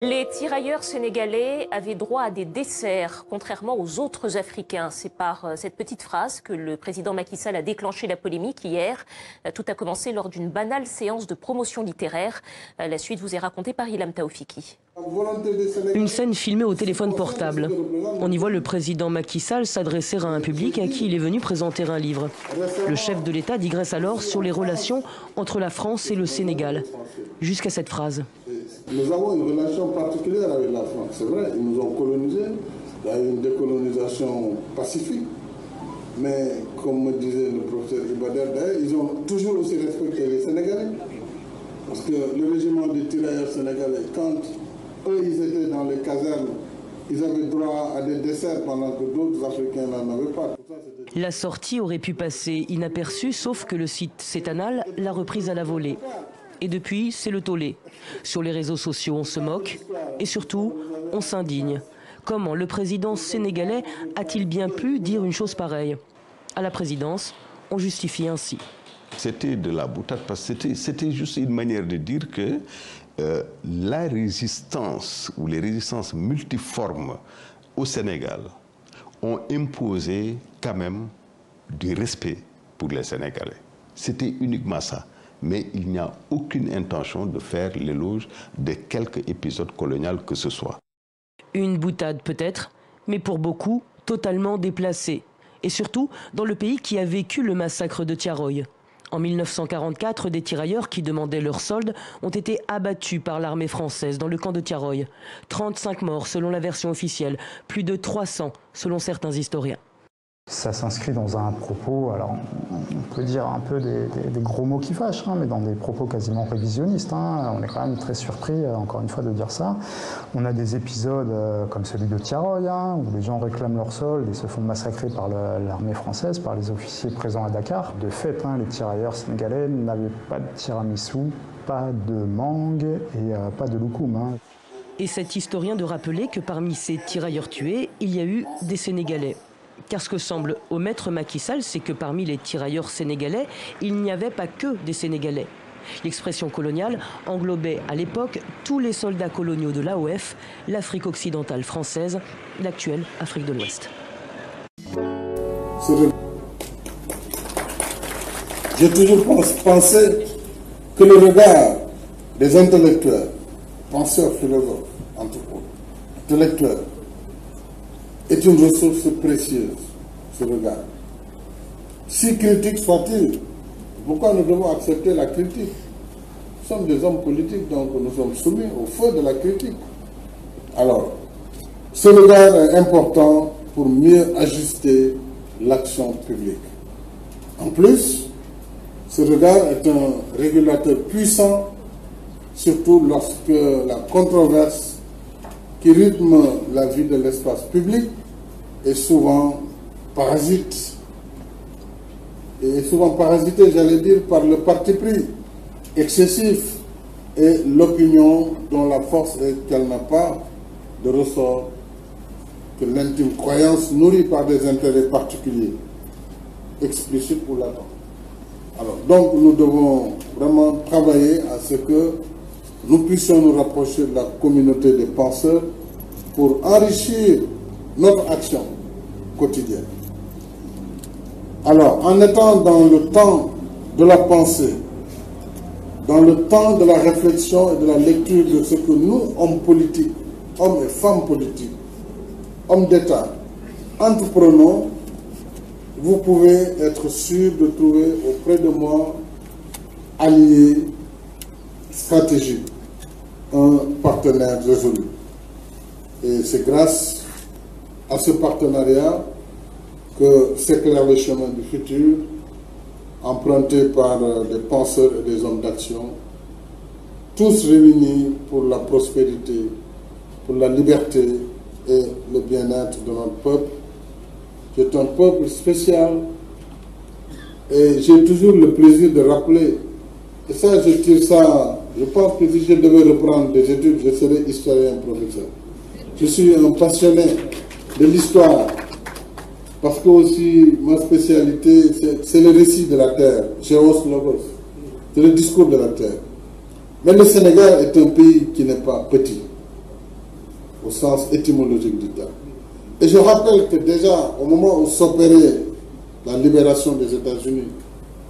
Les tirailleurs sénégalais avaient droit à des desserts, contrairement aux autres Africains. C'est par cette petite phrase que le président Macky Sall a déclenché la polémique hier. Tout a commencé lors d'une banale séance de promotion littéraire. La suite vous est racontée par Ilham Taoufiki. Une scène filmée au téléphone portable. On y voit le président Macky Sall s'adresser à un public à qui il est venu présenter un livre. Le chef de l'État digresse alors sur les relations entre la France et le Sénégal, jusqu'à cette phrase. Nous avons une relation particulière avec la France, c'est vrai, ils nous ont colonisés, il y a eu une décolonisation pacifique, mais comme me disait le professeur Ibader, ils ont toujours aussi respecté les Sénégalais, parce que le régiment des tirailleurs sénégalais, quand eux ils étaient dans les casernes, ils avaient droit à des desserts pendant que d'autres Africains n'en avaient pas. La sortie aurait pu passer inaperçue, sauf que le site Cétanal l'a reprise à la volée. Et depuis, c'est le tollé. Sur les réseaux sociaux, on se moque et surtout, on s'indigne. Comment le président sénégalais a-t-il bien pu dire une chose pareille? À la présidence, on justifie ainsi. C'était de la boutade parce que c'était juste une manière de dire que la résistance ou les résistances multiformes au Sénégal ont imposé quand même du respect pour les Sénégalais. C'était uniquement ça. Mais il n'y a aucune intention de faire l'éloge de quelque épisode colonial que ce soit. Une boutade peut-être, mais pour beaucoup, totalement déplacée. Et surtout, dans le pays qui a vécu le massacre de Thiaroye. En 1944, des tirailleurs qui demandaient leur solde ont été abattus par l'armée française dans le camp de Thiaroye. 35 morts selon la version officielle, plus de 300 selon certains historiens. Ça s'inscrit dans un propos, alors on peut dire un peu des gros mots qui fâchent, mais dans des propos quasiment révisionnistes. On est quand même très surpris, encore une fois, de dire ça. On a des épisodes comme celui de Thiaroye, où les gens réclament leur solde et se font massacrer par l'armée française, par les officiers présents à Dakar. De fait, les tirailleurs sénégalais n'avaient pas de tiramisu, pas de mangue et pas de loukoum. Et cet historien de rappeler que parmi ces tirailleurs tués, il y a eu des Sénégalais. Car ce que semble omettre Macky Sall, c'est que parmi les tirailleurs sénégalais, il n'y avait pas que des Sénégalais. L'expression coloniale englobait à l'époque tous les soldats coloniaux de l'AOF, l'Afrique occidentale française, l'actuelle Afrique de l'Ouest. J'ai toujours pensé que le regard des intellectuels, penseurs, philosophes, intellectuels, est une ressource précieuse, ce regard. Si critique soit-il, pourquoi nous devons accepter la critique? Nous sommes des hommes politiques, donc nous sommes soumis au feu de la critique. Alors, ce regard est important pour mieux ajuster l'action publique. En plus, ce regard est un régulateur puissant, surtout lorsque la controverse qui rythme la vie de l'espace public est souvent parasite. Et est souvent parasité, j'allais dire, par le parti pris excessif et l'opinion dont la force est qu'elle n'a pas de ressort que l'intime croyance nourrie par des intérêts particuliers, explicites ou latents. Alors, donc nous devons vraiment travailler à ce que nous puissions nous rapprocher de la communauté des penseurs pour enrichir notre action quotidienne. Alors, en étant dans le temps de la pensée, dans le temps de la réflexion et de la lecture de ce que nous, hommes politiques, hommes et femmes politiques, hommes d'État, entreprenons, vous pouvez être sûr de trouver auprès de moi alliés stratégiques, un partenaire résolu. Et c'est grâce à ce partenariat que s'éclaire le chemin du futur, emprunté par des penseurs et des hommes d'action, tous réunis pour la prospérité, pour la liberté et le bien-être de notre peuple, qui est un peuple spécial. Et j'ai toujours le plaisir de rappeler, et ça je tire ça, je pense que si je devais reprendre des études, je serais historien professeur. Je suis un passionné de l'histoire, parce que aussi ma spécialité, c'est le récit de la terre, Géos Logos, c'est le discours de la terre. Mais le Sénégal est un pays qui n'est pas petit. au sens étymologique du terme. Et je rappelle que déjà, au moment où s'opérait la libération des États-Unis,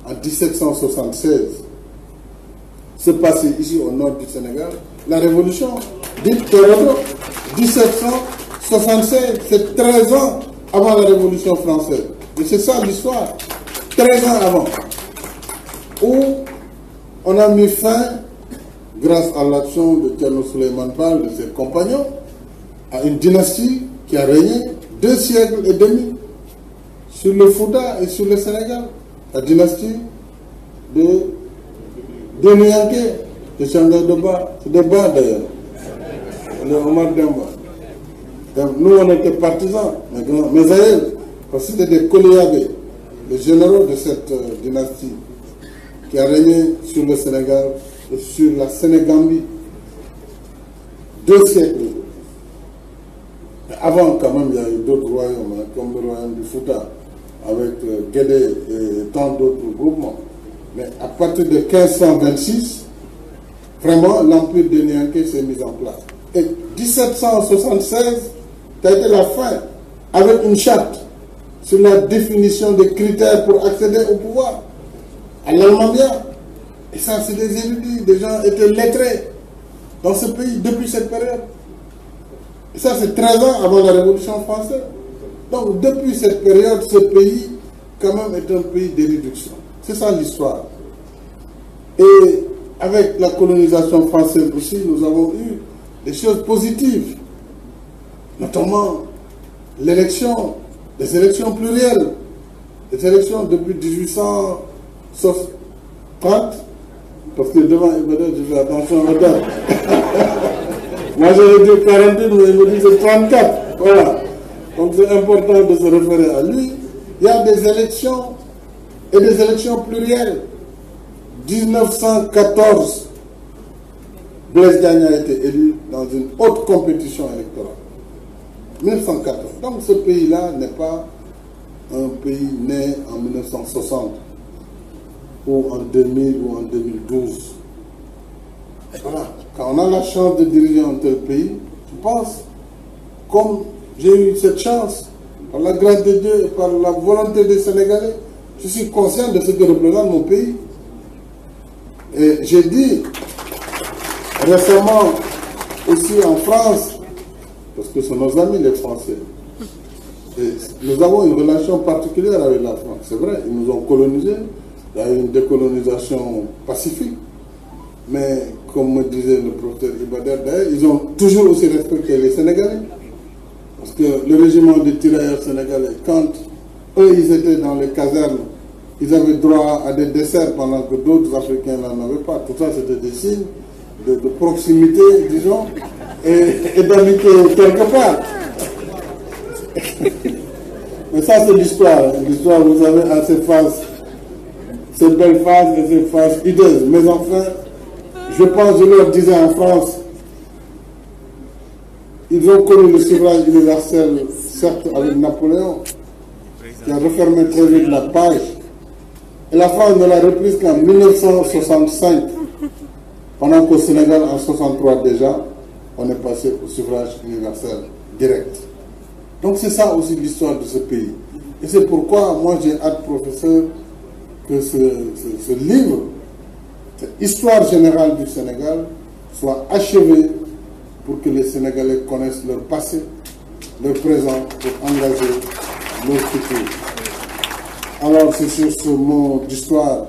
en 1776, se passait ici au nord du Sénégal, la révolution dite Théodore, 1776, c'est 13 ans avant la Révolution française. Et c'est ça l'histoire, 13 ans avant, où on a mis fin, grâce à l'action de Thierno Souleymane Baal, de ses compagnons, à une dynastie qui a régné 2 siècles et demi sur le Fouta et sur le Sénégal. La dynastie de Nianké, de Changal de Ba, c'est des Ba d'ailleurs, le Omar Demba. Donc, nous on était partisans, mais ailleurs, parce que c'était des Koliabé, les généraux de cette dynastie qui a régné sur le Sénégal et sur la Sénégambie 2 siècles. Avant, quand même, il y a eu d'autres royaumes, hein, comme le royaume du Fouta, avec Guédé et tant d'autres groupements. Mais à partir de 1526, vraiment, l'empire de Nianké s'est mis en place. Et 1776, ça a été la fin, avec une charte sur la définition des critères pour accéder au pouvoir, à l'Almamia. Et ça, c'est des érudits, des gens étaient lettrés dans ce pays depuis cette période. Et ça, c'est 13 ans avant la Révolution française. Donc, depuis cette période, ce pays, quand même, est un pays d'érudition. C'est ça l'histoire. Et avec la colonisation française aussi, nous avons eu des choses positives, notamment l'élection, les élections plurielles, les élections depuis 1830, parce que devant Ibadan, je fais attention à la date. Moi, j'aurais dit 48, mais il me dit c'est 34. Voilà. Donc, c'est important de se référer à lui. Il y a des élections et des élections plurielles. 1914, Blaise Diagne a été élu dans une haute compétition électorale. 1914. Donc, ce pays-là n'est pas un pays né en 1960 ou en 2000 ou en 2012. Voilà. Quand on a la chance de diriger un tel pays, je pense, comme j'ai eu cette chance, par la grâce de Dieu et par la volonté des Sénégalais, je suis conscient de ce que représente mon pays. Et j'ai dit récemment aussi en France, parce que ce sont nos amis les Français, et nous avons une relation particulière avec la France. C'est vrai, ils nous ont colonisés, il y a eu une décolonisation pacifique, mais comme me disait le professeur Ibader, d'ailleurs, ils ont toujours aussi respecté les Sénégalais. Parce que le régiment des tirailleurs sénégalais, quand eux, ils étaient dans les casernes, ils avaient droit à des desserts pendant que d'autres Africains n'en avaient pas. Tout ça, c'était des signes de proximité, disons, et d'amitié quelque part. Mais ça, c'est l'histoire. L'histoire, vous savez, a ses phases, ces belles phases et ces phases hideuses. Mais enfin, je pense, je leur disais en France, ils ont connu le suffrage universel, certes avec Napoléon, qui a refermé très vite la page. Et la France ne l'a reprise qu'en 1965, pendant qu'au Sénégal, en 1963 déjà, on est passé au suffrage universel direct. Donc c'est ça aussi l'histoire de ce pays. Et c'est pourquoi moi j'ai hâte, professeur, que ce livre, cette histoire générale du Sénégal, soit achevé pour que les Sénégalais connaissent leur passé, leur présent, pour engager leur futur. Alors c'est sur ce mot d'histoire